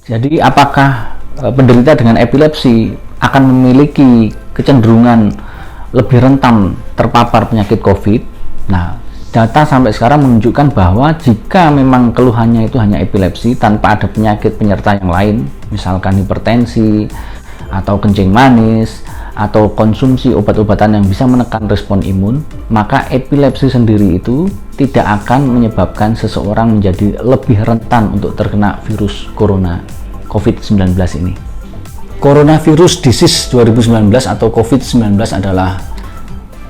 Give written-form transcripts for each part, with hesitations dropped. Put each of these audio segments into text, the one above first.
Jadi apakah penderita dengan epilepsi akan memiliki kecenderungan lebih rentan terpapar penyakit COVID? Nah, data sampai sekarang menunjukkan bahwa jika memang keluhannya itu hanya epilepsi tanpa ada penyakit penyerta yang lain, misalkan hipertensi atau kencing manis atau konsumsi obat-obatan yang bisa menekan respon imun, maka epilepsi sendiri itu tidak akan menyebabkan seseorang menjadi lebih rentan untuk terkena virus corona COVID-19 ini. Coronavirus Disease 2019 atau COVID-19 adalah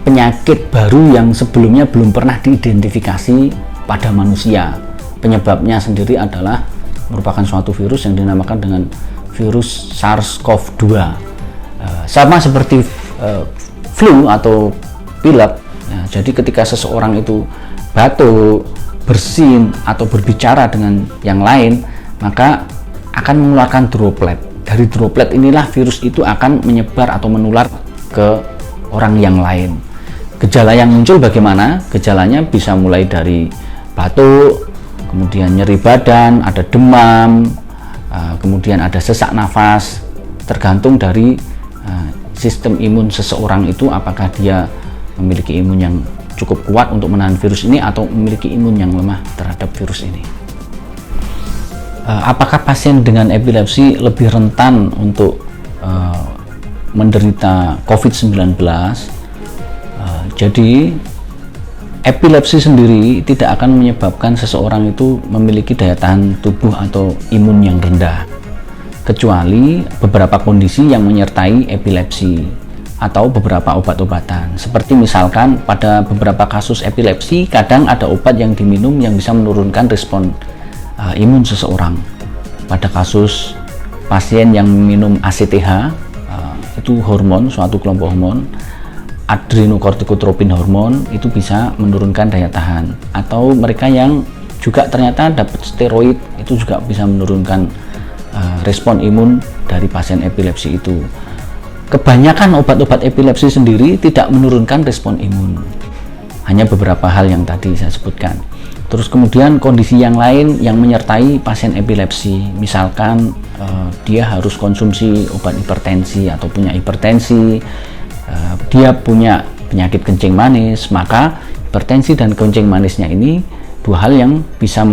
penyakit baru yang sebelumnya belum pernah diidentifikasi pada manusia. Penyebabnya sendiri adalah merupakan suatu virus yang dinamakan dengan virus SARS-CoV-2. Sama seperti flu atau pilek. Nah, jadi ketika seseorang itu batuk, bersin, atau berbicara dengan yang lain, maka akan mengeluarkan droplet. Dari droplet inilah virus itu akan menyebar atau menular ke orang yang lain. Gejala yang muncul bagaimana? Gejalanya bisa mulai dari batuk, kemudian nyeri badan, ada demam, kemudian ada sesak nafas, tergantung dari sistem imun seseorang itu, apakah dia memiliki imun yang cukup kuat untuk menahan virus ini atau memiliki imun yang lemah terhadap virus ini. Apakah pasien dengan epilepsi lebih rentan untuk menderita COVID-19? Jadi epilepsi sendiri tidak akan menyebabkan seseorang itu memiliki daya tahan tubuh atau imun yang rendah, kecuali beberapa kondisi yang menyertai epilepsi atau beberapa obat-obatan. Seperti misalkan pada beberapa kasus epilepsi, kadang ada obat yang diminum yang bisa menurunkan respon imun seseorang. Pada kasus pasien yang minum ACTH, itu hormon, suatu kelompok hormon, adrenokortikotropin hormon, itu bisa menurunkan daya tahan. Atau mereka yang juga ternyata dapat steroid, itu juga bisa menurunkan respon imun dari pasien epilepsi itu. Kebanyakan obat-obat epilepsi sendiri tidak menurunkan respon imun, hanya beberapa hal yang tadi saya sebutkan. Terus kemudian kondisi yang lain yang menyertai pasien epilepsi, misalkan dia harus konsumsi obat hipertensi atau punya hipertensi, dia punya penyakit kencing manis, maka hipertensi dan kencing manisnya ini dua hal yang bisa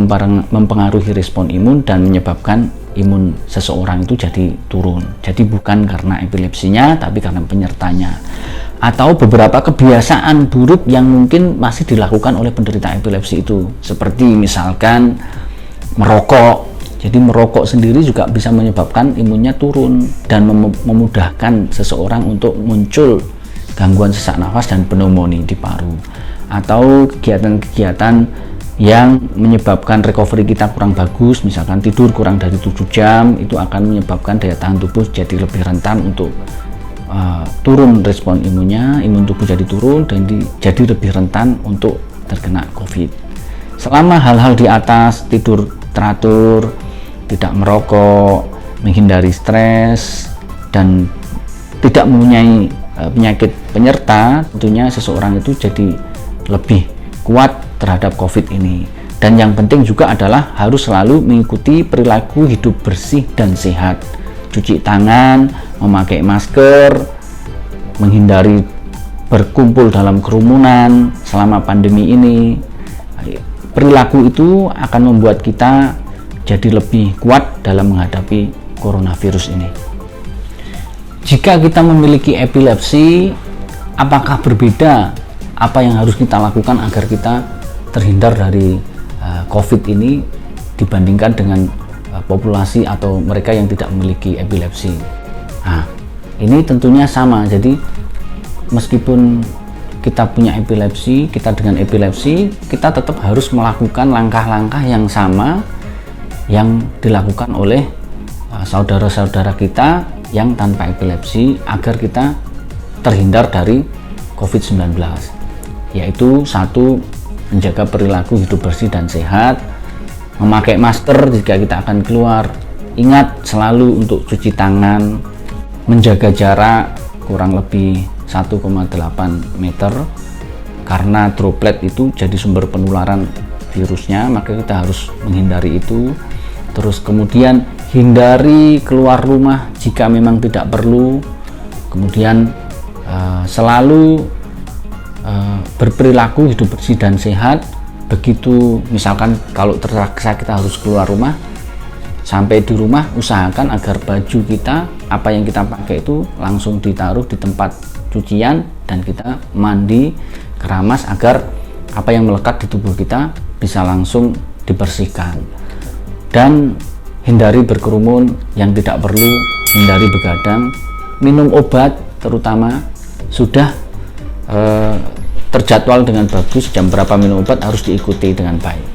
mempengaruhi respon imun dan menyebabkan imun seseorang itu jadi turun. Jadi bukan karena epilepsinya, tapi karena penyertanya. Atau beberapa kebiasaan buruk yang mungkin masih dilakukan oleh penderita epilepsi itu, seperti misalkan merokok. Jadi merokok sendiri juga bisa menyebabkan imunnya turun dan memudahkan seseorang untuk muncul gangguan sesak nafas dan pneumonia di paru. Atau kegiatan-kegiatan yang menyebabkan recovery kita kurang bagus, misalkan tidur kurang dari 7 jam, itu akan menyebabkan daya tahan tubuh jadi lebih rentan untuk turun respon imunnya, imun tubuh jadi turun dan jadi lebih rentan untuk terkena COVID. Selama hal-hal di atas, tidur teratur, tidak merokok, menghindari stres, dan tidak mempunyai penyakit penyerta, tentunya seseorang itu jadi lebih kuat terhadap COVID ini. Dan yang penting juga adalah harus selalu mengikuti perilaku hidup bersih dan sehat. Cuci tangan, memakai masker, menghindari berkumpul dalam kerumunan selama pandemi ini. Perilaku itu akan membuat kita jadi lebih kuat dalam menghadapi coronavirus ini. Jika kita memiliki epilepsi, apakah berbeda apa yang harus kita lakukan agar kita terhindar dari COVID ini dibandingkan dengan populasi atau mereka yang tidak memiliki epilepsi? Nah, ini tentunya sama. Jadi meskipun kita punya epilepsi, kita dengan epilepsi, kita tetap harus melakukan langkah-langkah yang sama yang dilakukan oleh saudara-saudara kita yang tanpa epilepsi agar kita terhindar dari COVID-19, yaitu 1, menjaga perilaku hidup bersih dan sehat, memakai masker jika kita akan keluar, ingat selalu untuk cuci tangan, menjaga jarak kurang lebih 1,8 meter, karena droplet itu jadi sumber penularan virusnya, maka kita harus menghindari itu. Terus kemudian hindari keluar rumah jika memang tidak perlu, kemudian selalu berperilaku hidup bersih dan sehat. Begitu misalkan kalau terpaksa kita harus keluar rumah, sampai di rumah usahakan agar baju kita, apa yang kita pakai itu langsung ditaruh di tempat cucian dan kita mandi keramas agar apa yang melekat di tubuh kita bisa langsung dibersihkan. Dan hindari berkerumun yang tidak perlu, hindari begadang, minum obat terutama sudah terjadwal dengan bagus, jam berapa minum obat harus diikuti dengan baik.